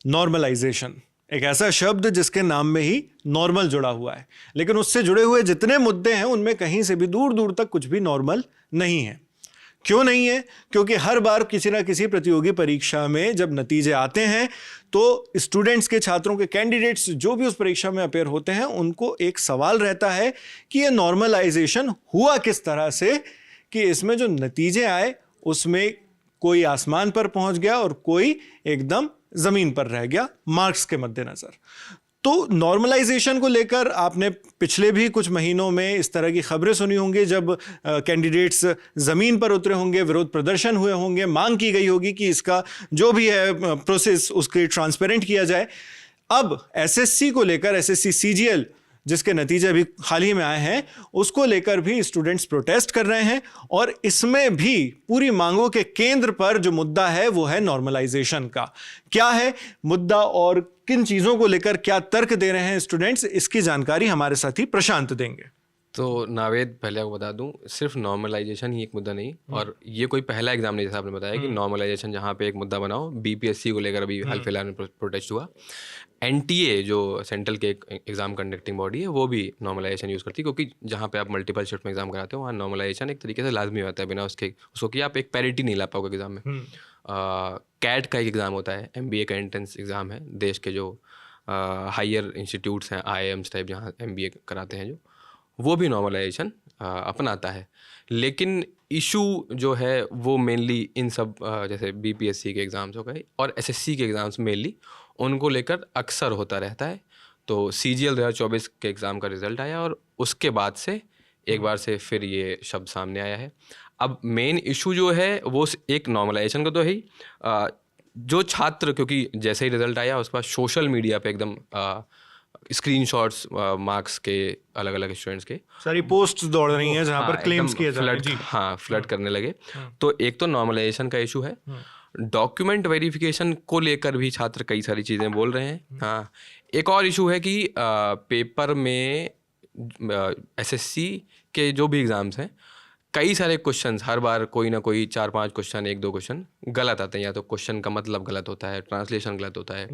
Normalisation एक ऐसा शब्द जिसके नाम में ही नॉर्मल जुड़ा हुआ है, लेकिन उससे जुड़े हुए जितने मुद्दे हैं उनमें कहीं से भी दूर दूर तक कुछ भी नॉर्मल नहीं है। क्यों नहीं है? क्योंकि हर बार किसी ना किसी प्रतियोगी परीक्षा में जब नतीजे आते हैं तो स्टूडेंट्स के, छात्रों के, कैंडिडेट्स जो भी उस परीक्षा में अपेयर होते हैं उनको एक सवाल रहता है कि ये नॉर्मलाइजेशन हुआ किस तरह से कि इसमें जो नतीजे आए उसमें कोई आसमान पर पहुंच गया और कोई एकदम जमीन पर रह गया मार्क्स के मद्देनजर। तो नॉर्मलाइजेशन को लेकर आपने पिछले भी कुछ महीनों में इस तरह की खबरें सुनी होंगी, जब कैंडिडेट्स जमीन पर उतरे होंगे, विरोध प्रदर्शन हुए होंगे, मांग की गई होगी कि इसका जो भी है प्रोसेस उसके ट्रांसपेरेंट किया जाए। अब एसएससी को लेकर, एसएससी सीजीएल जिसके नतीजे अभी हाल ही में आए हैं, उसको लेकर भी स्टूडेंट्स प्रोटेस्ट कर रहे हैं और इसमें भी पूरी मांगों के केंद्र पर जो मुद्दा है वो है नॉर्मलाइजेशन का। क्या है मुद्दा और किन चीजों को लेकर क्या तर्क दे रहे हैं स्टूडेंट्स, इसकी जानकारी हमारे साथी प्रशांत देंगे। तो नावेद, पहले आपको बता दूं, सिर्फ नॉर्मलाइजेशन ही एक मुद्दा नहीं, और ये कोई पहला एग्जाम नहीं, जैसा आपने बताया कि नॉर्मलाइजेशन जहाँ पे एक मुद्दा बनाओ। बीपीएससी को लेकर अभी हाल फिलहाल में प्रोटेस्ट हुआ। एनटीए जो सेंट्रल के एग्जाम कंडक्टिंग बॉडी है वो भी नॉर्मलाइजेशन यूज़ करती है, क्योंकि जहाँ पे आप मल्टीपल शिफ्ट में एग्जाम कराते हो वहाँ नॉर्मलाइजेशन एक तरीके से लाजमी होता है। बिना उसको कि आप एक पैरिटी नहीं ला पाओगे एग्जाम में। कैट का एक एग्ज़ाम होता है, एमबीए का एंट्रेंस एग्ज़ाम है, देश के जो हायर इंस्टीट्यूट्स हैं, आईआईएम्स टाइप जहाँ एमबीए कराते हैं, जो वो भी नॉर्मलाइजेशन अपनाता है। लेकिन इशू जो है वो मेनली इन सब जैसे बीपीएससी के एग्ज़ाम्स हो गए और एसएससी के एग्ज़ाम्स मेनली उनको लेकर अक्सर होता रहता है। तो सीजीएल 2024 के एग्ज़ाम का रिज़ल्ट आया और उसके बाद से एक बार से फिर ये शब्द सामने आया है। अब मेन इशू जो है वो एक नॉर्मलाइजेशन का तो है ही, जो छात्र, क्योंकि जैसे ही रिज़ल्ट आया उसके बाद सोशल मीडिया पे एकदम स्क्रीनशॉट्स मार्क्स के अलग अलग स्टूडेंट्स के सारी पोस्ट्स दौड़ रही हैं जहां पर क्लेम्स किए जा रहे हैं। हाँ, फ्लड करने लगे। तो एक तो नॉर्मलाइजेशन का इशू है, डॉक्यूमेंट वेरिफिकेशन को लेकर भी छात्र कई सारी चीज़ें बोल रहे हैं। हाँ, एक और इशू है कि पेपर में एसएससी के जो भी एग्ज़ाम्स हैं, कई सारे क्वेश्चंस हर बार कोई ना कोई 4-5 क्वेश्चन, 1-2 क्वेश्चन गलत आते हैं। या तो क्वेश्चन का मतलब गलत होता है, ट्रांसलेशन गलत होता है,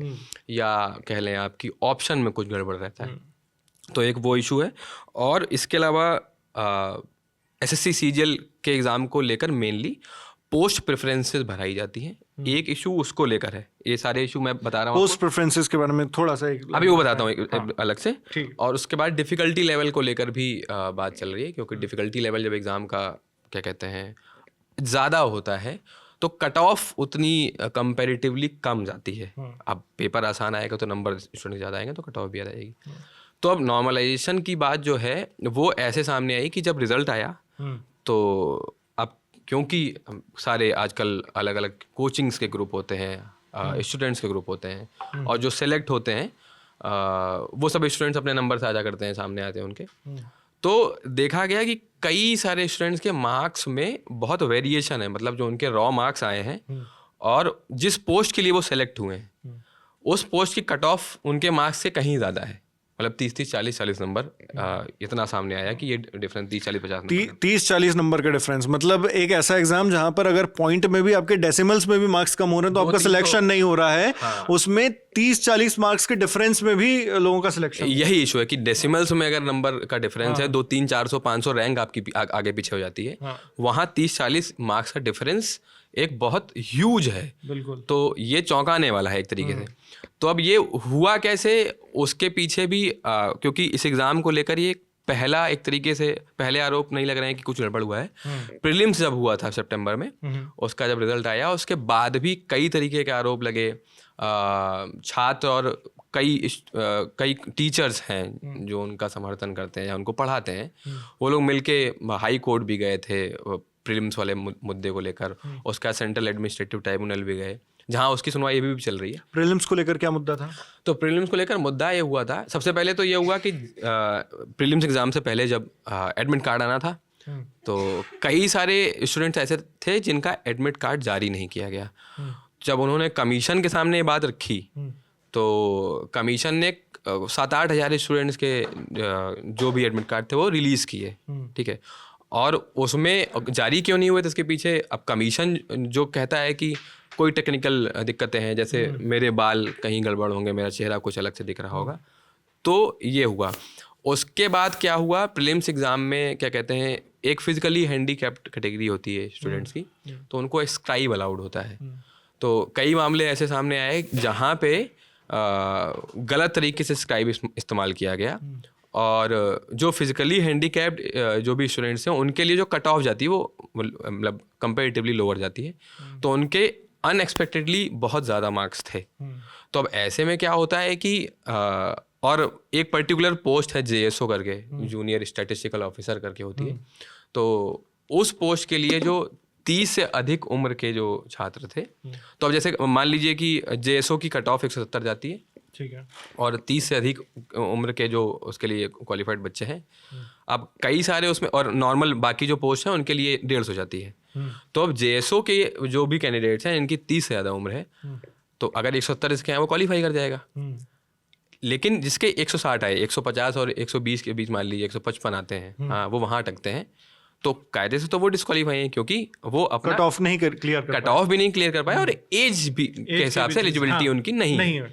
या कह लें आपकी ऑप्शन में कुछ गड़बड़ रहता है। तो एक वो इशू है। और इसके अलावा एसएससी सीजीएल के एग्ज़ाम को लेकर मेनली पोस्ट प्रेफरेंसेस भराई जाती हैं, एक इशू उसको लेकर है। ये सारे इशू मैं बता रहा हूँ। पोस्ट प्रेफरेंसेस के बारे में थोड़ा सा अभी वो बताता हूँ अलग से। और उसके बाद डिफ़िकल्टी लेवल को लेकर भी बात चल रही है, क्योंकि डिफ़िकल्टी लेवल जब एग्ज़ाम का क्या कहते हैं ज़्यादा होता है तो कट ऑफ उतनी कंपैरेटिवली कम जाती है। अब पेपर आसान आएगा तो नंबर स्टूडेंट ज़्यादा आएंगे तो कट ऑफ भी आ जाएगी। तो अब नॉर्मलाइजेशन की बात जो है वो ऐसे सामने आई कि जब रिज़ल्ट आया तो अब क्योंकि सारे आजकल अलग अलग कोचिंग्स के ग्रुप होते हैं, स्टूडेंट्स के ग्रुप होते हैं, और जो सेलेक्ट होते हैं वो सब स्टूडेंट्स अपने नंबर साझा करते हैं, सामने आते हैं उनके। तो देखा गया कि कई सारे स्टूडेंट्स के मार्क्स में बहुत वेरिएशन है, मतलब जो उनके रॉ मार्क्स आए हैं और जिस पोस्ट के लिए वो सेलेक्ट हुए हैं उस पोस्ट की कट ऑफ उनके मार्क्स से कहीं ज़्यादा है। मतलब 30-30, 40-40 नंबर इतना सामने आया कि ये डिफरेंस 30-40-50 30-40 नंबर का डिफरेंस। मतलब एक ऐसा एग्जाम जहां पर अगर पॉइंट में भी आपके डेसिमल्स में भी मार्क्स कम हो रहे हैं तो आपका सिलेक्शन नहीं हो रहा है। हाँ। उसमें 30-40 मार्क्स के डिफरेंस में भी लोगों का सिलेक्शन। यही इशू है कि डेसिमल्स में अगर नंबर का डिफरेंस है 200, 300, 400, 500 रैंक आपकी आगे पीछे हो जाती है। हाँ। वहाँ 30-40 मार्क्स का डिफरेंस एक बहुत ह्यूज है। बिल्कुल। तो ये चौंकाने वाला है एक तरीके से। तो अब ये हुआ कैसे, उसके पीछे भी क्योंकि इस एग्ज़ाम को लेकर ये पहला एक तरीके से पहले आरोप नहीं लग रहे हैं कि कुछ गड़बड़ हुआ है। प्रीलिम्स जब हुआ था सितंबर में, उसका जब रिजल्ट आया उसके बाद भी कई तरीके के आरोप लगे। छात्र और कई टीचर्स हैं जो उनका समर्थन करते हैं या उनको पढ़ाते हैं, वो लोग मिलके हाई कोर्ट भी गए थे प्रीलिम्स वाले मुद्दे को लेकर। उसका सेंट्रल एडमिनिस्ट्रेटिव ट्राइब्यूनल भी गए, जहाँ उसकी सुनवाई अभी भी चल रही है। प्रीलिम्स को लेकर क्या मुद्दा था? तो प्रीलिम्स को लेकर मुद्दा ये हुआ था, सबसे पहले तो ये हुआ कि प्रीलिम्स एग्जाम से पहले जब एडमिट कार्ड आना था तो कई सारे स्टूडेंट्स ऐसे थे जिनका एडमिट कार्ड जारी नहीं किया गया। जब उन्होंने कमीशन के सामने ये बात रखी तो कमीशन ने 7-8 हज़ार स्टूडेंट्स के जो भी एडमिट कार्ड थे वो रिलीज़ किए, ठीक है। और उसमें जारी क्यों नहीं हुए तो इसके पीछे अब कमीशन जो कहता है कि कोई टेक्निकल दिक्कतें हैं, जैसे मेरे बाल कहीं गड़बड़ होंगे, मेरा चेहरा कुछ अलग से दिख रहा होगा, तो ये हुआ। उसके बाद क्या हुआ, प्रीलिम्स एग्ज़ाम में क्या कहते हैं, एक फिजिकली हैंडीकैप्ड कैटेगरी होती है स्टूडेंट्स की, तो उनको स्क्राइब अलाउड होता है। तो कई मामले ऐसे सामने आए जहाँ पे गलत तरीके से स्क्राइब इस्तेमाल किया गया, और जो फिजिकली हैंडीकैप्ड जो भी स्टूडेंट्स हैं उनके लिए जो कट ऑफ जाती है वो मतलब कंपैरेटिवली लोअर जाती है, तो उनके अनएक्सपेक्टेडली बहुत ज़्यादा मार्क्स थे। तो अब ऐसे में क्या होता है कि और एक पर्टिकुलर पोस्ट है JSO करके, जूनियर स्टैटिस्टिकल ऑफिसर करके होती है, तो उस पोस्ट के लिए जो 30 से अधिक उम्र के जो छात्र थे, तो अब जैसे मान लीजिए कि JSO की कट ऑफ 170 जाती है, ठीक है, और 30 से अधिक उम्र के जो उसके लिए क्वालिफाइड बच्चे हैं, अब कई सारे उसमें, और नॉर्मल बाकी जो पोस्ट हैं उनके लिए 150 जाती है। तो अब JSO के जो भी कैंडिडेट्स हैं इनकी 30 से ज़्यादा उम्र है, तो अगर 170 इसके हैं वो क्वालिफाई कर जाएगा। लेकिन जिसके 160 आए, 150 और 120 के बीच मान लीजिए 155 आते हैं, हाँ वो वहाँ अटकते हैं, तो कायदे से तो वो डिस्क्वालीफाई हैं, क्योंकि वो अपना कट ऑफ नहीं क्लियर कर कट ऑफ भी नहीं क्लियर कर पाए, और एज भी के हिसाब से एलिजिबिलिटी उनकी नहीं है।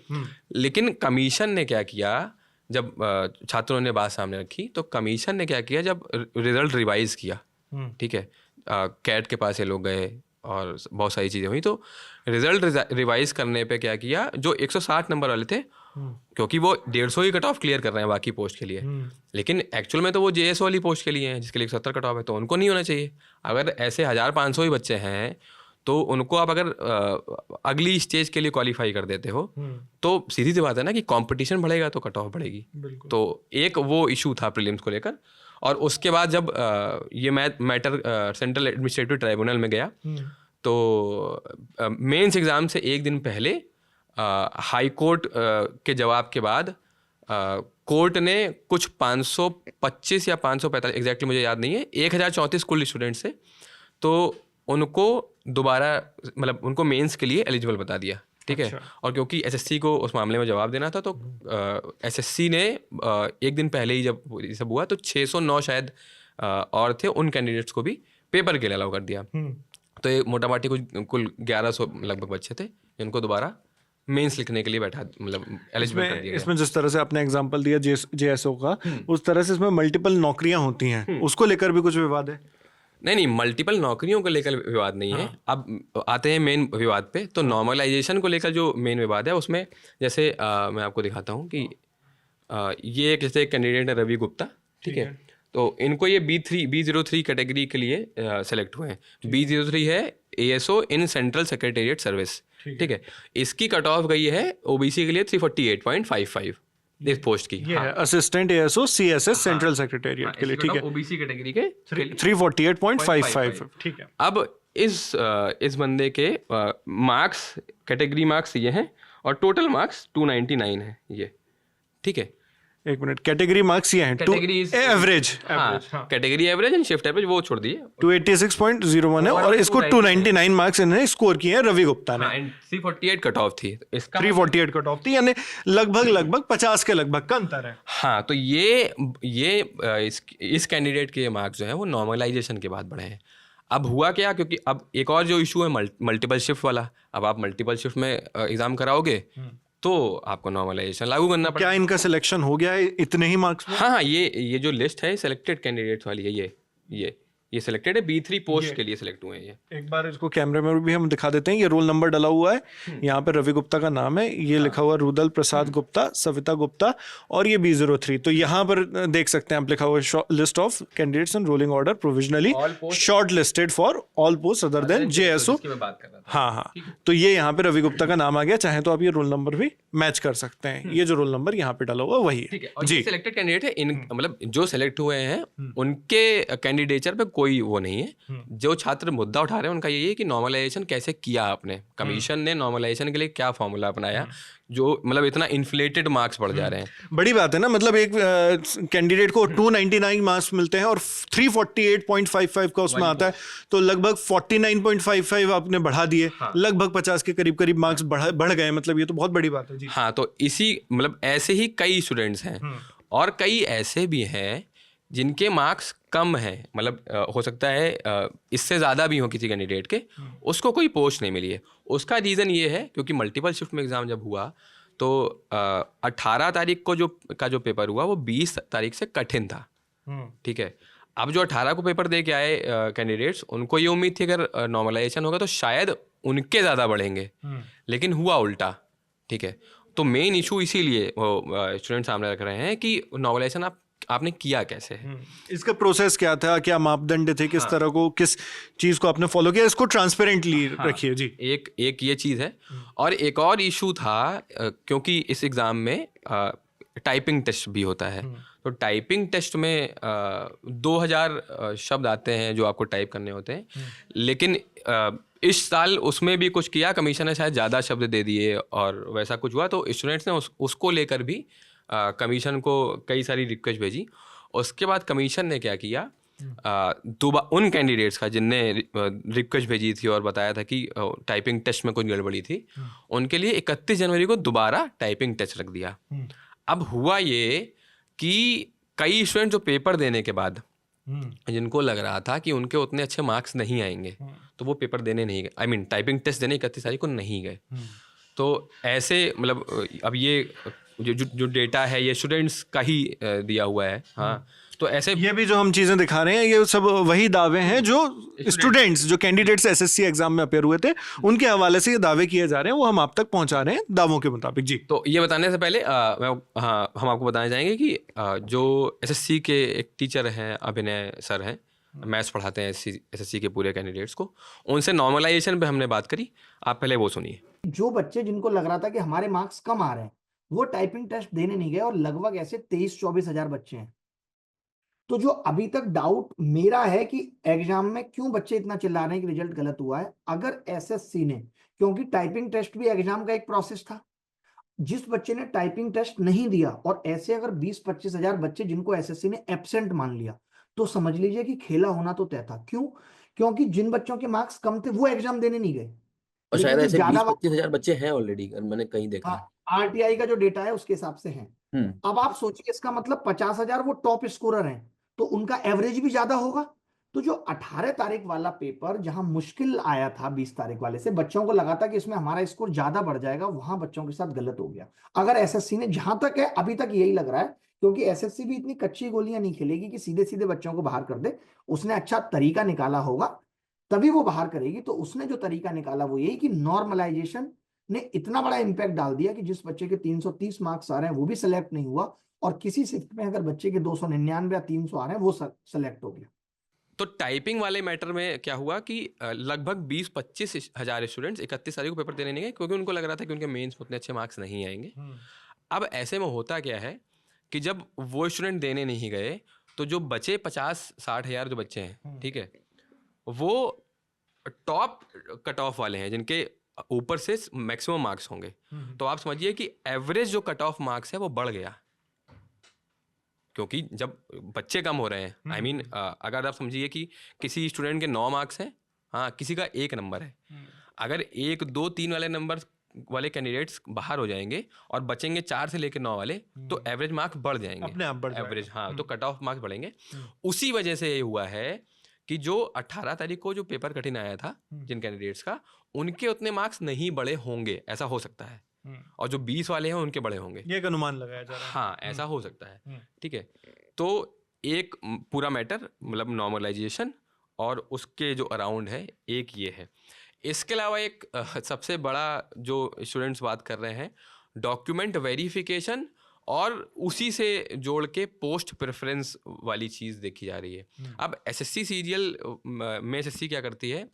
लेकिन कमीशन ने क्या किया, जब छात्रों ने बात सामने रखी, तो कमीशन ने क्या किया, जब रिजल्ट रिवाइज किया, ठीक है, कैट के पास ये लोग गए और बहुत सारी चीज़ें हुई, तो रिजल्ट रिवाइज करने पे क्या किया, जो 160 नंबर वाले थे, क्योंकि वो 150 ही कट ऑफ क्लियर कर रहे हैं बाकी पोस्ट के लिए, लेकिन एक्चुअल में तो वो JSO वाली पोस्ट के लिए हैं जिसके लिए 170 कट ऑफ है, तो उनको नहीं होना चाहिए। अगर ऐसे 1500 ही बच्चे हैं, तो उनको आप अगर अगली स्टेज के लिए क्वालिफाई कर देते हो, तो सीधी सी बात है ना कि कंपटीशन बढ़ेगा तो कट ऑफ बढ़ेगी। तो एक वो इशू था प्रीलिम्स को लेकर। और उसके बाद जब ये मैटर सेंट्रल एडमिनिस्ट्रेटिव ट्राइब्यूनल में गया, तो मेंस एग्ज़ाम से एक दिन पहले हाई कोर्ट के जवाब के बाद कोर्ट ने कुछ 525 या 545, एग्जैक्टली मुझे याद नहीं है, 1034 कुल स्टूडेंट्स थे, तो उनको दोबारा मतलब उनको मेंस के लिए एलिजिबल बता दिया, ठीक है। और क्योंकि SSC को उस मामले में जवाब देना था, तो SSC ने एक दिन पहले ही जब ये सब हुआ, तो 609 शायद और थे, उन कैंडिडेट्स को भी पेपर के लिए अलाउ कर दिया। तो ये मोटा मोटी कुल 1100 लगभग बच्चे थे जिनको दोबारा मेंस लिखने के लिए बैठा, मतलब एलिजिबल कर दिया। इसमें जिस तरह से आपने एग्जांपल दिया JSO का, उस तरह से इसमें मल्टीपल नौकरियां होती हैं, उसको लेकर भी कुछ विवाद है? नहीं, मल्टीपल नौकरियों को लेकर विवाद नहीं है। अब आते हैं मेन विवाद पे। तो नॉर्मलाइजेशन को लेकर जो मेन विवाद है उसमें, जैसे मैं आपको दिखाता हूँ कि ये जैसे कैंडिडेट है रवि गुप्ता, ठीक है, तो इनको ये B03 कैटेगरी के लिए सेलेक्ट हुए हैं। B03 है ASO in central secretariat service, ठीक है। इसकी कट ऑफ गई है OBC के लिए 348.55 इस पोस्ट की, ये है assistant ASO CSS central secretariat के लिए, ठीक है, OBC कैटेगरी के 348.55, ठीक है। अब इस बंदे के मार्क्स, कैटेगरी मार्क्स ये हैं, और टोटल मार्क्स 299 है ये, ठीक है। एक मिनट, कैटेगरी मार्क्स ये हैं, average, category average and shift average वो छोड़ दिए, 286.01 है, और इसको 299 मार्क्स इन्होंने स्कोर किए हैं रवि गुप्ता ने। 348 कट ऑफ थी, इसका 348 कट ऑफ थी, यानी लगभग 50 के लगभग का अंतर है। हाँ, तो ये इस कैंडिडेट के मार्क्स जो है वो नॉर्मलाइजेशन के बाद बढ़े हैं। अब हुआ क्या, क्योंकि अब एक और जो इशू है मल्टीपल शिफ्ट वाला, अब आप मल्टीपल शिफ्ट में एग्जाम कराओगे तो आपको नॉर्मलाइजेशन लागू करना पड़ेगा। क्या इनका सिलेक्शन हो गया है इतने ही मार्क्स में? हाँ, ये जो लिस्ट है सेलेक्टेड कैंडिडेट्स वाली है, ये सिलेक्टेड है, B3 पोस्ट के लिए सिलेक्ट हुए हैं ये। एक बार इसको कैमरे में भी हम दिखा देते हैं। ये रोल नंबर डला हुआ है, यहाँ पे रवि गुप्ता का नाम है, ये लिखा हुआ रुदल प्रसाद गुप्ता, सविता गुप्ता, और ये B03। तो यहाँ पर देख सकते हैं आप, लिखा हुआ है list of candidates in rolling order provisionally short listed for all post other than JSO। हाँ, तो ये यहाँ पे रवि गुप्ता का नाम आ गया। चाहे तो आप ये रोल नंबर भी मैच कर सकते हैं। ये जो रोल नंबर यहाँ पे डला हुआ वही है जी। सिलेक्टेड कैंडिडेट है, मतलब जो सिलेक्ट हुए हैं उनके कैंडिडेचर पे कोई वो नहीं है। जो छात्र मुद्दा उठा रहे हैं उनका यही है कि नॉर्मलाइजेशन कैसे किया आपने, कमीशन ने नॉर्मलाइजेशन के लिए क्या फॉर्मूला अपनाया, जो मतलब इतना इन्फ्लेटेड मार्क्स बढ़ जा रहे हैं। बड़ी बात है ना, मतलब एक कैंडिडेट को 299 मार्क्स मिलते हैं और 348.55 का उसमें आता है, तो लगभग 49.55 आपने बढ़ा दिए, लगभग 50 के करीब मार्क्स बढ़ गए, मतलब ये तो बहुत बड़ी बात है जी। हाँ, तो इसी मतलब ऐसे ही कई स्टूडेंट्स हैं, और कई ऐसे भी हैं जिनके मार्क्स कम है, मतलब हो सकता है इससे ज़्यादा भी हो किसी कैंडिडेट के, उसको कोई पोस्ट नहीं मिली है। उसका रीज़न ये है क्योंकि मल्टीपल शिफ्ट में एग्ज़ाम जब हुआ तो 18 तारीख को जो पेपर हुआ वो 20 तारीख से कठिन था, ठीक है। अब जो 18 को पेपर दे के आए कैंडिडेट्स, उनको ये उम्मीद थी अगर नॉर्मलाइजेशन होगा तो शायद उनके ज़्यादा बढ़ेंगे, लेकिन हुआ उल्टा, ठीक है। तो मेन इशू इसीलिए स्टूडेंट सामने रख रहे हैं कि नॉर्मलाइजेशन आपने किया कैसे है, इसका प्रोसेस क्या था, क्या मापदंड थे, किस तरह को, किस चीज को आपने फॉलो किया, इसको ट्रांसपेरेंटली रखिए जी। एक ये चीज़ है। और एक और इशू था क्योंकि इस एग्ज़ाम में टाइपिंग टेस्ट भी होता है, तो टाइपिंग टेस्ट में 2000 शब्द आते हैं जो आपको टाइप करने होते हैं, लेकिन इस साल उसमें भी कुछ किया कमीशन ने, शायद ज़्यादा शब्द दे दिए और वैसा कुछ हुआ, तो स्टूडेंट्स ने उसको लेकर भी कमीशन को कई सारी रिक्वेस्ट भेजी। उसके बाद कमीशन ने क्या किया, उन कैंडिडेट्स का जिनने रिक्वेस्ट भेजी थी और बताया था कि टाइपिंग टेस्ट में कुछ गड़बड़ी थी, उनके लिए 31 जनवरी को दोबारा टाइपिंग टेस्ट रख दिया। अब हुआ ये कि कई स्टूडेंट जो पेपर देने के बाद जिनको लग रहा था कि उनके उतने अच्छे मार्क्स नहीं आएंगे, तो वो पेपर देने नहीं गए, टाइपिंग टेस्ट देने 31 तारीख को नहीं गए। तो ऐसे मतलब अब ये जो डेटा है ये स्टूडेंट्स का ही दिया हुआ है, हाँ। तो ऐसे ये भी जो हम चीजें दिखा रहे हैं ये सब वही दावे हैं जो स्टूडेंट्स, जो कैंडिडेट्स एसएससी एग्जाम में अपेयर हुए थे, उनके हवाले से ये दावे किए जा रहे हैं, वो हम आप तक पहुंचा रहे हैं दावों के मुताबिक जी। तो ये बताने से पहले हम आपको बताना चाहेंगे कि जो एसएससी के एक टीचर हैं, अभिनय सर हैं, मैथ्स पढ़ाते हैं एसएससी के पूरे कैंडिडेट्स को, उनसे नॉर्मलाइजेशन पे हमने बात करी, आप पहले वो सुनिए। जो बच्चे जिनको लग रहा था कि हमारे मार्क्स कम आ रहे हैं वो टाइपिंग टेस्ट देने नहीं गए, और लगभग ऐसे 23-24 हजार बच्चे हैं। तो जो अभी तक डाउट मेरा है कि एग्जाम में क्यों बच्चे इतना चिल्ला रहे हैं कि रिजल्ट गलत हुआ है, अगर एसएससी ने, क्योंकि टाइपिंग टेस्ट भी एग्जाम का एक प्रोसेस था, जिस बच्चे ने टाइपिंग टेस्ट नहीं दिया और ऐसे अगर 20-25 हजार बच्चे जिनको एसएससी ने एब्सेंट मान लिया, तो समझ लीजिए कि खेला होना तो तय था। क्यों? क्योंकि जिन बच्चों के मार्क्स कम थे वो एग्जाम देने नहीं गए, और शायद लेकिन जो ऐसे ज्यादा 20-25 हजार बच्चे हैं ऑलरेडी, मैंने कहीं देखा है। आरटीआई का जो डेटा है उसके हिसाब से है। अब आप सोचिए, इसका मतलब 50 हजार वो टॉप स्कोरर हैं, तो उनका एवरेज भी ज्यादा होगा। तो जो 18 तारीख वाला पेपर जहां मुश्किल आया था 20 तारीख वाले से, बच्चों को लगा था कि इसमें हमारा स्कोर ज्यादा बढ़ जाएगा, वहां बच्चों के साथ गलत हो गया। अगर एसएससी ने, जहां तक है अभी तक यही लग रहा है, क्योंकि एसएससी भी इतनी कच्ची गोलियां नहीं खेलेगी कि सीधे सीधे बच्चों को बाहर कर दे, उसने अच्छा तरीका निकाला होगा तभी वो बाहर करेगी। तो उसने जो तरीका निकाला वो यही कि नॉर्मलाइजेशन ने इतना बड़ा इंपैक्ट डाल दिया कि जिस बच्चे के 330 मार्क्स आ रहे हैं वो भी सिलेक्ट नहीं हुआ, और किसी शिफ्ट में अगर बच्चे के 299 या 300 आ रहे हैं वो सेलेक्ट हो गया। तो टाइपिंग वाले मैटर में क्या हुआ कि लगभग 20-25 हजार स्टूडेंट्स 31 तारीख को पेपर देने नहीं गए, क्योंकि उनको लग रहा था कि उनके मेंस में उतने अच्छे मार्क्स नहीं आएंगे। अब ऐसे में होता क्या है कि जब वो स्टूडेंट देने नहीं गए, तो जो बचे 50-60 हजार जो बच्चे हैं, ठीक है, वो टॉप कट ऑफ वाले हैं जिनके ऊपर से मैक्सिमम मार्क्स होंगे। तो आप समझिए कि एवरेज जो कट ऑफ मार्क्स है वो बढ़ गया, क्योंकि जब बच्चे कम हो रहे हैं, आई मीन अगर आप समझिए कि किसी स्टूडेंट के 9 मार्क्स हैं, हाँ, किसी का 1 नंबर है, अगर 1, 2, 3 वाले नंबर वाले कैंडिडेट्स बाहर हो जाएंगे और बचेंगे 4 से लेकर 9 वाले, तो एवरेज मार्क्स बढ़ जाएंगे, अपने आप बढ़ एवरेज, हाँ, तो कट ऑफ मार्क्स बढ़ेंगे। उसी वजह से ये हुआ है कि जो 18 तारीख को जो पेपर कठिन आया था जिन कैंडिडेट्स का, उनके उतने मार्क्स नहीं बढ़े होंगे, ऐसा हो सकता है, और जो 20 वाले हैं उनके बड़े होंगे, ये एक अनुमान लगाया जा रहा है। हाँ, ऐसा हो सकता है, ठीक है। तो एक पूरा मैटर मतलब नॉर्मलाइजेशन और उसके जो अराउंड है, एक ये है। इसके अलावा एक सबसे बड़ा जो स्टूडेंट्स बात कर रहे हैं, डॉक्यूमेंट वेरिफिकेशन, और उसी से जोड़ के पोस्ट प्रेफरेंस वाली चीज़ देखी जा रही है। अब एसएससी सीरियल में एसएससी क्या करती है,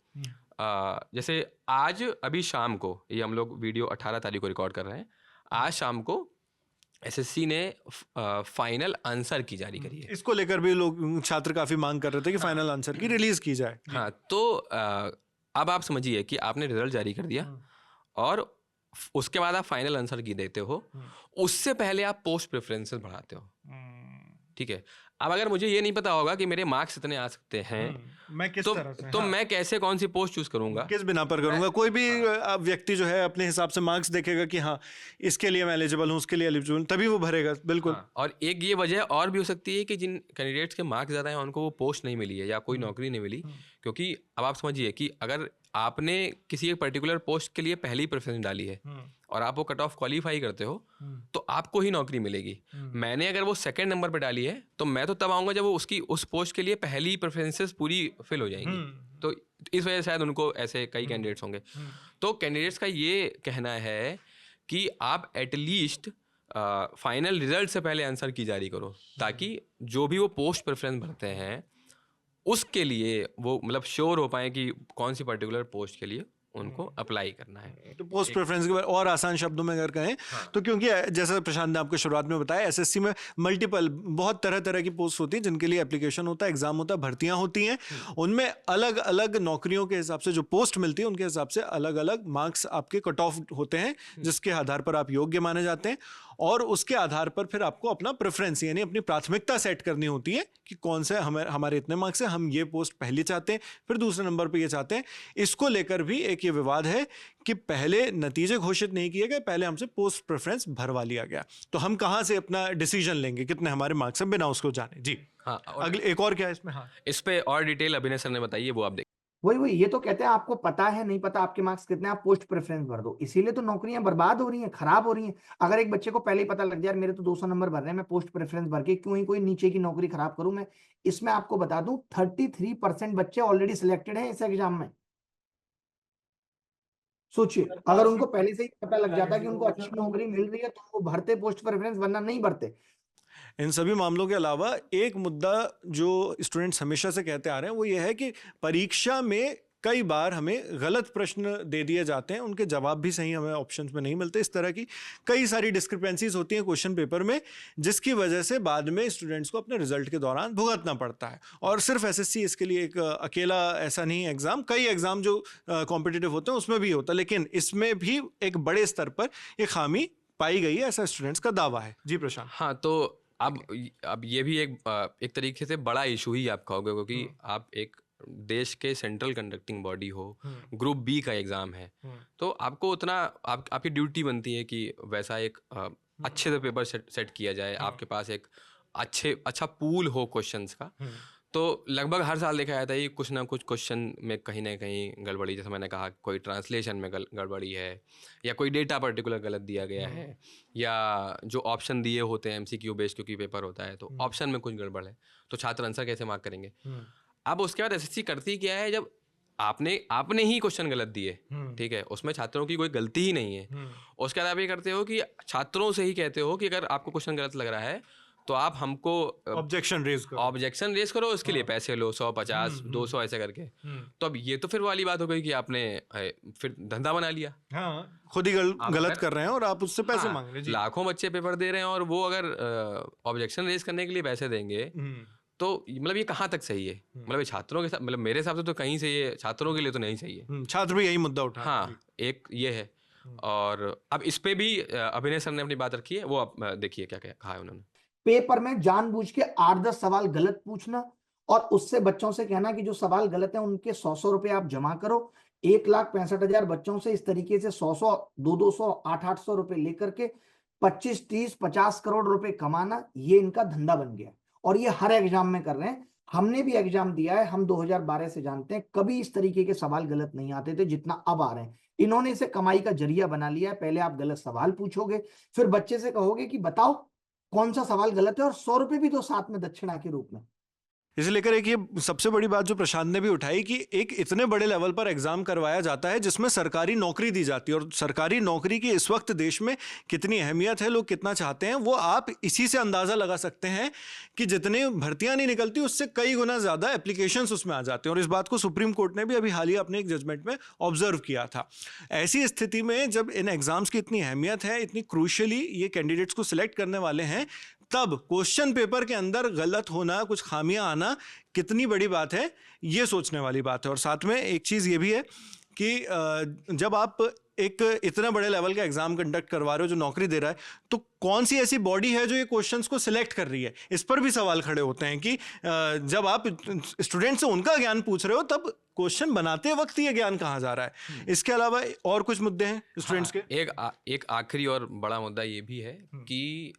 जैसे आज अभी शाम को, ये हम लोग वीडियो 18 तारीख को रिकॉर्ड कर रहे हैं, आज शाम को एसएससी ने फाइनल आंसर की जारी करी है। इसको लेकर भी लोग, छात्र काफी मांग कर रहे थे कि फाइनल आंसर की रिलीज की जाए। हाँ, तो अब आप समझिए कि आपने रिजल्ट जारी कर दिया और उसके बाद आप फाइनल आंसर की देते हो, उससे पहले आप पोस्ट प्रेफरेंसेस बढ़ाते हो, ठीक है। अब अगर मुझे ये नहीं पता होगा कि मेरे मार्क्स इतने आ सकते हैं, मैं किस तो तरह से तो मैं कैसे कौन सी पोस्ट चूज करूंगा, किस बिना पर करूंगा? कोई भी व्यक्ति जो है अपने हिसाब से मार्क्स देखेगा कि हाँ इसके लिए मैं एलिजिबल हूँ, उसके लिए एलिजिबल, तभी वो भरेगा। बिल्कुल। और एक ये वजह और भी हो सकती है कि जिन कैंडिडेट्स के मार्क्स ज़्यादा हैं उनको वो पोस्ट नहीं मिली है या कोई नौकरी नहीं मिली, क्योंकि अब आप समझिए कि अगर आपने किसी एक पर्टिकुलर पोस्ट के लिए पहली प्रेफरेंस डाली है और आप वो कट ऑफ क्वालिफाई करते हो तो आपको ही नौकरी मिलेगी। मैंने अगर वो सेकंड नंबर पे डाली है तो मैं तो तब आऊँगा जब वो उसकी उस पोस्ट के लिए पहली प्रेफरेंसेस पूरी फिल हो जाएंगी। तो इस वजह से शायद उनको ऐसे कई कैंडिडेट्स होंगे। तो कैंडिडेट्स का ये कहना है कि आप एटलीस्ट फाइनल रिजल्ट से पहले आंसर की जारी करो, ताकि जो भी वो पोस्ट प्रेफरेंस भरते हैं उसके लिए वो मतलब श्योर हो पाए कि कौन सी पर्टिकुलर पोस्ट के लिए उनको अप्लाई करना है। तो पोस्ट प्रेफरेंस के बारे और आसान शब्दों में अगर कहें तो, क्योंकि जैसा प्रशांत ने आपको शुरुआत में बताया, एसएससी में मल्टीपल बहुत तरह तरह की पोस्ट होती है जिनके लिए एप्लीकेशन होता है, एग्जाम होता है, भर्तियां होती हैं, उनमें अलग अलग नौकरियों के हिसाब से जो पोस्ट मिलती है उनके हिसाब से अलग अलग मार्क्स आपके कट ऑफ होते हैं, जिसके आधार पर आप योग्य माने जाते हैं और उसके आधार पर फिर आपको अपना प्रेफरेंस यानी अपनी प्राथमिकता सेट करनी होती है कि कौन से हमारे इतने मार्क्स हैं, हम ये पोस्ट पहले चाहते हैं, फिर दूसरे नंबर पे ये चाहते हैं। इसको लेकर भी एक ये विवाद है कि पहले नतीजे घोषित नहीं किए गए, पहले हमसे पोस्ट प्रेफरेंस भरवा लिया गया, तो हम कहाँ से अपना डिसीजन लेंगे कितने हमारे मार्क्स हैं बिना उसको जाने। जी हाँ, अगले एक और क्या है इसमें? हाँ, इस पे और डिटेल अभिनय सर ने बताइए, वो आप देखिए। वही ये तो कहते हैं आपको पता है नहीं पता आपके मार्क्स कितने, आप पोस्ट प्रेफरेंस भर दो। इसीलिए तो नौकरियां बर्बाद हो रही हैं, खराब हो रही हैं। अगर एक बच्चे को पहले ही पता लग जाए यार मेरे तो 200 नंबर भर रहे हैं, मैं पोस्ट प्रेफरेंस भर के क्यों ही कोई नीचे की नौकरी खराब करूं। मैं इसमें आपको बता दूं 33% बच्चे ऑलरेडी सिलेक्टेड हैं इस एग्जाम में। सोचिए अगर उनको पहले से ही पता लग जाता कि उनको अच्छी नौकरी मिल रही है तो वो भरते पोस्ट प्रेफरेंस, वरना नहीं भरते। इन सभी मामलों के अलावा एक मुद्दा जो स्टूडेंट्स हमेशा से कहते आ रहे हैं वो ये है कि परीक्षा में कई बार हमें गलत प्रश्न दे दिए जाते हैं, उनके जवाब भी सही हमें ऑप्शंस में नहीं मिलते। इस तरह की कई सारी डिस्क्रिपेंसीज होती हैं क्वेश्चन पेपर में, जिसकी वजह से बाद में स्टूडेंट्स को अपने रिजल्ट के दौरान भुगतना पड़ता है। और सिर्फ एसएससी इसके लिए एक अकेला ऐसा नहीं एग्जाम, कई एग्जाम जो कॉम्पिटिटिव होते हैं उसमें भी होता है, लेकिन इसमें भी एक बड़े स्तर पर ये खामी पाई गई है, ऐसा स्टूडेंट्स का दावा है। जी प्रशांत। हाँ, तो अब ये भी एक तरीके से बड़ा इशू ही आप कहोगे, क्योंकि आप एक देश के सेंट्रल कंडक्टिंग बॉडी हो, ग्रुप बी का एग्ज़ाम है, तो आपको उतना आपकी ड्यूटी बनती है कि वैसा एक अच्छे से पेपर सेट किया जाए, आपके पास एक अच्छा पूल हो क्वेश्चंस का। तो लगभग हर साल देखा जाता है कि कुछ ना कुछ क्वेश्चन में कहीं ना कहीं गड़बड़ी, जैसे मैंने कहा कोई ट्रांसलेशन में गड़बड़ी है, या कोई डेटा पर्टिकुलर गलत दिया गया है, या जो ऑप्शन दिए होते हैं एमसीक्यू बेस्ड क्योंकि पेपर होता है तो ऑप्शन में कुछ गड़बड़ है, तो छात्र आंसर कैसे मार्क करेंगे। अब उसके बाद एसएससी करती क्या है, जब आपने ही क्वेश्चन गलत दिए, ठीक है, उसमें छात्रों की कोई गलती ही नहीं है, उसके बाद आप ये करते हो कि छात्रों से ही कहते हो कि अगर आपको क्वेश्चन गलत लग रहा है तो आप हमको ऑब्जेक्शन रेज करो, उसके लिए पैसे लो, 100, 50, 200 ऐसे करके। तो अब ये तो फिर वाली बात हो गई कि आपने फिर धंधा बना लिया। हाँ, खुद ही गलत कर रहे हैं और आप उससे पैसे मांग रहे हैं। लाखों बच्चे पेपर दे रहे हैं और वो अगर ऑब्जेक्शन रेज करने के लिए पैसे देंगे तो मतलब ये कहाँ तक सही है। मतलब ये छात्रों के साथ, मतलब मेरे हिसाब से तो कहीं से ये छात्रों के लिए तो नहीं सही है। छात्र भी यही मुद्दा उठा। हाँ, एक ये है। और अब इस पे भी अभिनय सर ने अपनी बात रखी है, वो आप देखिए क्या कहा है उन्होंने। पेपर में जानबूझ के 8-10 सवाल गलत पूछना और उससे बच्चों से कहना कि जो सवाल गलत है उनके 100 रुपए आप जमा करो। 1,65,000 बच्चों से इस तरीके से 100, 200, 800 रुपए लेकर के 25, 30, 50 करोड़ रुपए कमाना, ये इनका धंधा बन गया और ये हर एग्जाम में कर रहे हैं। हमने भी एग्जाम दिया है, हम 2012 से जानते हैं, कभी इस तरीके के सवाल गलत नहीं आते थे जितना अब आ रहे हैं। इन्होंने इसे कमाई का जरिया बना लिया है। पहले आप गलत सवाल पूछोगे, फिर बच्चे से कहोगे कि बताओ कौन सा सवाल गलत है, और 100 रुपए भी तो साथ में दक्षिणा के रूप में। इसे लेकर एक ये सबसे बड़ी बात जो प्रशांत ने भी उठाई कि एक इतने बड़े लेवल पर एग्जाम करवाया जाता है जिसमें सरकारी नौकरी दी जाती है, और सरकारी नौकरी की इस वक्त देश में कितनी अहमियत है, लोग कितना चाहते हैं, वो आप इसी से अंदाजा लगा सकते हैं कि जितने भर्तियां नहीं निकलती उससे कई गुना ज्यादा एप्लीकेशंस उसमें आ जाते हैं। और इस बात को सुप्रीम कोर्ट ने भी अभी हालिया अपने एक जजमेंट में ऑब्जर्व किया था। ऐसी स्थिति में जब इन एग्जाम्स की इतनी अहमियत है, इतनी क्रूशियली ये कैंडिडेट्स को सिलेक्ट करने वाले हैं, तब क्वेश्चन पेपर के अंदर गलत होना, कुछ खामियां आना कितनी बड़ी बात है, ये सोचने वाली बात है। और साथ में एक चीज़ ये भी है कि जब आप एक इतना बड़े लेवल का एग्जाम कंडक्ट करवा रहे हो जो नौकरी दे रहा है, तो कौन सी ऐसी बॉडी है जो ये क्वेश्चंस को सिलेक्ट कर रही है? इस पर भी सवाल खड़े होते हैं कि जब आप स्टूडेंट से उनका ज्ञान पूछ रहे हो तब क्वेश्चन बनाते वक्त ये ज्ञान कहाँ जा रहा है? इसके अलावा और कुछ मुद्दे हैं स्टूडेंट्स के? एक आखिरी और बड़ा मुद्दा ये भी है कि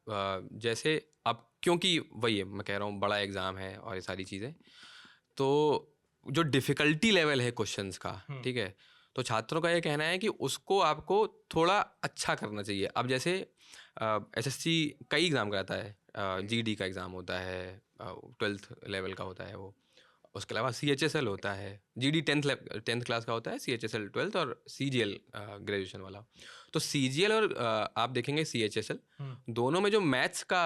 जैसे अब क्योंकि वही है, मैं कह रहा हूँ बड़ा एग्ज़ाम है और ये सारी चीज़ें, तो जो डिफ़िकल्टी लेवल है क्वेश्चंस का, ठीक है, तो छात्रों का ये कहना है कि उसको आपको थोड़ा अच्छा करना चाहिए। अब जैसे एसएससी कई एग्ज़ाम कराता है, जीडी का एग्ज़ाम होता है, 12th लेवल का होता है वो, उसके अलावा CHSL होता है, जीडी 10th क्लास का होता है, CHSL 12th और CGL ग्रेजुएशन वाला। तो CGL और आप देखेंगे CHSL, दोनों में जो मैथ्स का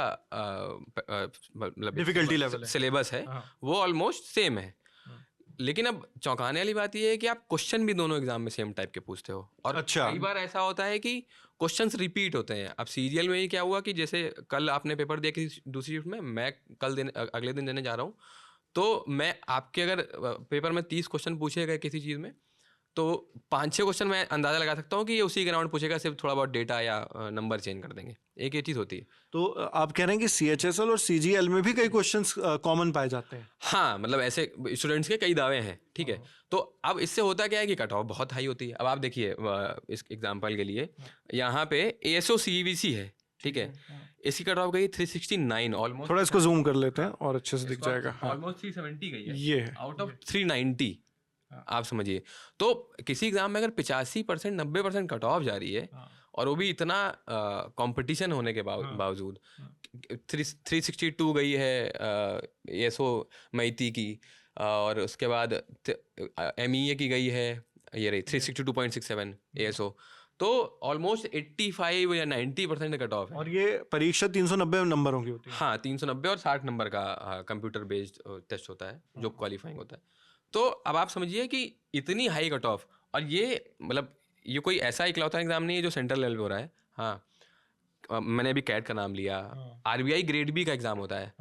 मतलब डिफिकल्टी लेवल सिलेबस है वो ऑलमोस्ट सेम है। लेकिन अब चौंकाने वाली बात यह है कि आप क्वेश्चन भी दोनों एग्जाम में सेम टाइप के पूछते हो, और अच्छा। कई बार ऐसा होता है कि क्वेश्चंस रिपीट होते हैं। अब सीरियल में ही क्या हुआ कि जैसे कल आपने पेपर दिया किसी दूसरी शिफ्ट में, मैं कल अगले दिन देने जा रहा हूँ, तो मैं आपके अगर पेपर में 30 क्वेश्चन पूछे गए किसी चीज़ में, तो 5-6 क्वेश्चन मैं अंदाज़ा लगा सकता हूँ कि ये उसी ग्राउंड पूछेगा, सिर्फ थोड़ा बहुत डेटा या नंबर चेंज कर देंगे, एक ये चीज़ होती है। तो आप कह रहे हैं कि CHSL और CGL में भी कई क्वेश्चंस कॉमन पाए जाते हैं? हाँ, मतलब ऐसे स्टूडेंट्स के कई दावे हैं, ठीक है। तो अब इससे होता क्या है कि कट ऑफ बहुत हाई होती है। अब आप देखिए इस एग्जांपल के लिए यहाँ पे ASO CEBC है, ठीक है, इसकी कट ऑफ गई 369 ऑलमोस्ट। थोड़ा इसको जूम कर लेते हैं और अच्छे से दिख जाएगा। ऑलमोस्ट 370 गई है, ये है आउट ऑफ 390, आप समझिए। तो किसी एग्जाम में अगर 85% 90% कट ऑफ जा रही है, और वो भी इतना कंपटीशन होने के बावजूद 362 गई है ASO मैती की, और उसके बाद MEA की गई है, ये रही 362.67 ASO, तो ऑलमोस्ट 85 या 90% कट ऑफ है। और ये परीक्षा 390 नंबरों की होती है? हाँ, 390 और 60 नंबर का कंप्यूटर बेस्ड टेस्ट होता है जो क्वालिफाइंग होता है। तो अब आप समझिए कि इतनी हाई कट ऑफ, और ये मतलब ये कोई ऐसा इकलौता एग्जाम नहीं है जो सेंट्रल लेवल पे हो रहा है। हाँ, मैंने अभी कैट का नाम लिया, RBI ग्रेड बी का एग्जाम होता है,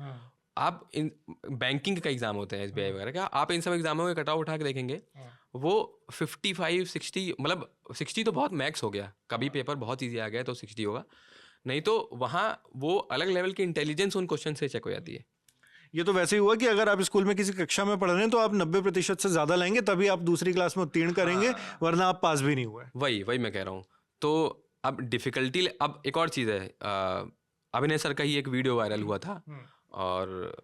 आप इन बैंकिंग का एग्जाम होते हैं, SBI वगैरह का, आप इन सब एग्जामों के कट ऑफ उठा के देखेंगे, वो 55-60, मतलब 60 तो बहुत मैक्स हो गया, कभी पेपर बहुत ईजी आ गया तो 60 होगा, नहीं तो वहाँ वो अलग लेवल की इंटेलिजेंस उन क्वेश्चन से चेक हो जाती है। ये तो वैसे ही हुआ कि अगर आप स्कूल में किसी कक्षा में पढ़ रहे हैं तो आप 90% से ज़्यादा लाएंगे तभी आप दूसरी क्लास में उत्तीर्ण करेंगे, वरना आप पास भी नहीं हुए। वही मैं कह रहा हूँ। तो अब डिफ़िकल्टी, अब एक और चीज़ है, अभिनय सर का ही एक वीडियो वायरल हुआ था, और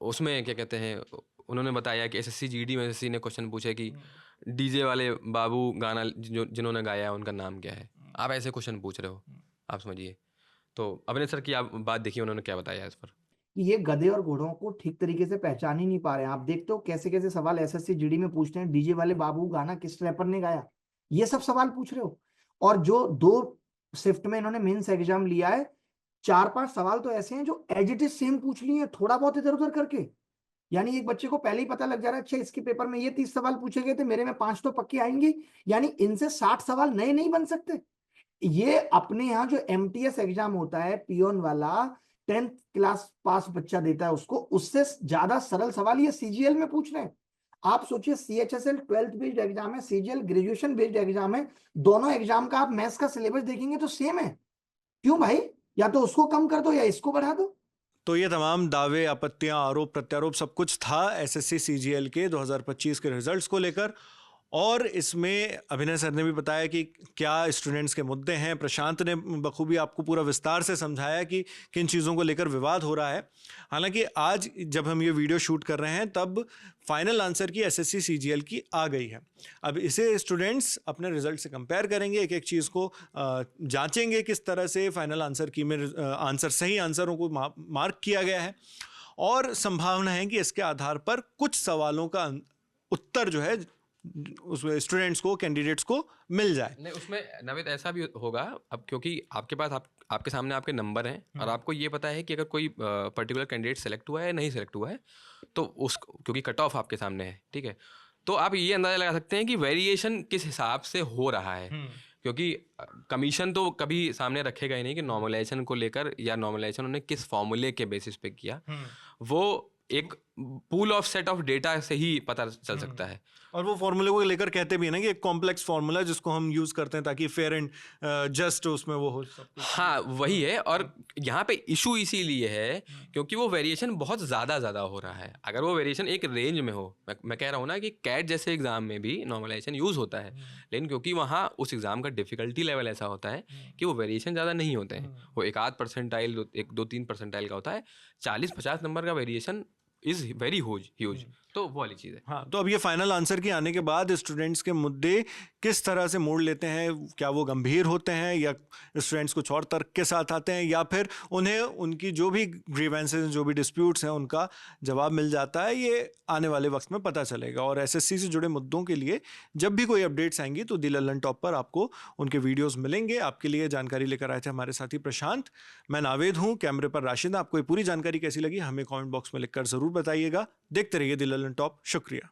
उसमें क्या कहते हैं, उन्होंने बताया कि SSC GD में SSC ने क्वेश्चन पूछे कि DJ वाले बाबू गाना जिन्होंने गाया उनका नाम क्या है, आप ऐसे क्वेश्चन पूछ रहे हो, आप समझिए। तो अभिनय सर की आप बात देखिए, उन्होंने क्या बताया इस पर। ये गधे और घोड़ों को ठीक तरीके से पहचान ही नहीं पा रहे हैं। आप देखते हो कैसे कैसे सवाल SSC GD में पूछते हैं, DJ वाले बाबू गाना किस रैपर ने गाया, ये सब सवाल पूछ रहे हो। और जो 2 शिफ्ट में इन्होंने मेंस एग्जाम लिया है, 4-5 सवाल तो ऐसे हैं जो एज इट इज सेम पूछ लिए हैं, थोड़ा बहुत इधर उधर करके। यानी एक बच्चे को पहले ही पता लग जा रहा है, अच्छा इसके पेपर में ये 30 सवाल पूछे गए थे, मेरे में 5 तो पक्के आएंगे, यानी इनसे 60 सवाल नए नहीं बन सकते। ये अपने यहाँ जो MTS एग्जाम होता है पियोन वाला, 10th क्लास पास बच्चा देता है उसको, उससे ज्यादा सरल सवाल ये CGL में पूछ रहे हैं। आप सोचिए, CHSL 12th बेस्ड एग्जाम है, CGL ग्रेजुएशन बेस्ड एग्जाम है, दोनों एग्जाम का आप मैथ्स का सिलेबस देखेंगे तो सेम है। क्यों भाई, या तो उसको कम कर दो या इसको बढ़ा दो। तो ये तमाम दावे, आपत्तियां, आरोप प्रत्यारोप सब कुछ था SSC CGL के 2025 के रिजल्ट्स को लेकर, और इसमें अभिनय सर ने भी बताया कि क्या स्टूडेंट्स के मुद्दे हैं, प्रशांत ने बखूबी आपको पूरा विस्तार से समझाया कि किन चीज़ों को लेकर विवाद हो रहा है। हालांकि आज जब हम ये वीडियो शूट कर रहे हैं तब फाइनल आंसर की SSC CGL की आ गई है। अब इसे स्टूडेंट्स अपने रिजल्ट से कंपेयर करेंगे, एक एक चीज़ को जांचेंगे किस तरह से फाइनल आंसर की में आंसर सही आंसरों को मार्क किया गया है, और संभावना है कि इसके आधार पर कुछ सवालों का उत्तर जो है उस स्टूडेंट्स को, कैंडिडेट्स को मिल जाए। नहीं, उसमें नवेद ऐसा भी होगा, अब क्योंकि आपके पास आपके सामने आपके नंबर हैं, और आपको ये पता है कि अगर कोई पर्टिकुलर कैंडिडेट सेलेक्ट हुआ है या नहीं सेलेक्ट हुआ है, तो क्योंकि कट ऑफ आपके सामने है, ठीक है, तो आप ये अंदाजा लगा सकते हैं कि वेरिएशन किस हिसाब से हो रहा है, क्योंकि कमीशन तो कभी सामने रखेगा ही नहीं कि नॉर्मलाइजेशन को लेकर, या नॉर्मलाइजेशन उन्होंने किस फॉर्मूले के बेसिस पे किया, वो एक pool of set of data से ही पता चल सकता है। और वो फॉर्मूले को लेकर कहते भी है ना कि एक कॉम्प्लेक्स फॉर्मूला जिसको हम यूज करते हैं ताकि फेयर एंड जस्ट उसमें वो हो सब कुछ। हाँ वही है, और यहाँ पे इशू इसीलिए है क्योंकि वो वेरिएशन बहुत ज़्यादा हो रहा है। अगर वो वेरिएशन एक रेंज में हो, मैं कह रहा हूँ ना कि कैट जैसे एग्जाम में भी नॉर्मलाइजेशन यूज़ होता है, लेकिन क्योंकि वहाँ उस एग्ज़ाम का डिफिकल्टी लेवल ऐसा होता है कि वो वेरिएशन ज़्यादा नहीं होते हैं, वो 1-8%, 1-2-3% का होता है। 40-50 नंबर का वेरिएशन इज वेरी ह्यूज, तो वो वाली चीज़ है। हाँ, तो अब ये फाइनल आंसर की आने के बाद स्टूडेंट्स के मुद्दे किस तरह से मोड़ लेते हैं, क्या वो गंभीर होते हैं या स्टूडेंट्स कुछ और तर्क के साथ आते हैं, या फिर उन्हें उनकी जो भी ग्रीवेंसेस जो भी डिस्प्यूट्स हैं उनका जवाब मिल जाता है, ये आने वाले वक्त में पता चलेगा। और एसएससी से जुड़े मुद्दों के लिए जब भी कोई अपडेट्स आएंगी तो दी लल्लन टॉप पर आपको उनके वीडियोज़ मिलेंगे। आपके लिए जानकारी लेकर आए थे हमारे साथी प्रशांत। मैं नावेद हूँ, कैमरे पर राशिद। आपको ये पूरी जानकारी कैसी लगी हमें कॉमेंट बॉक्स में लिखकर ज़रूर बताइएगा। देखते रहिए दी लल्लन टॉप। शुक्रिया।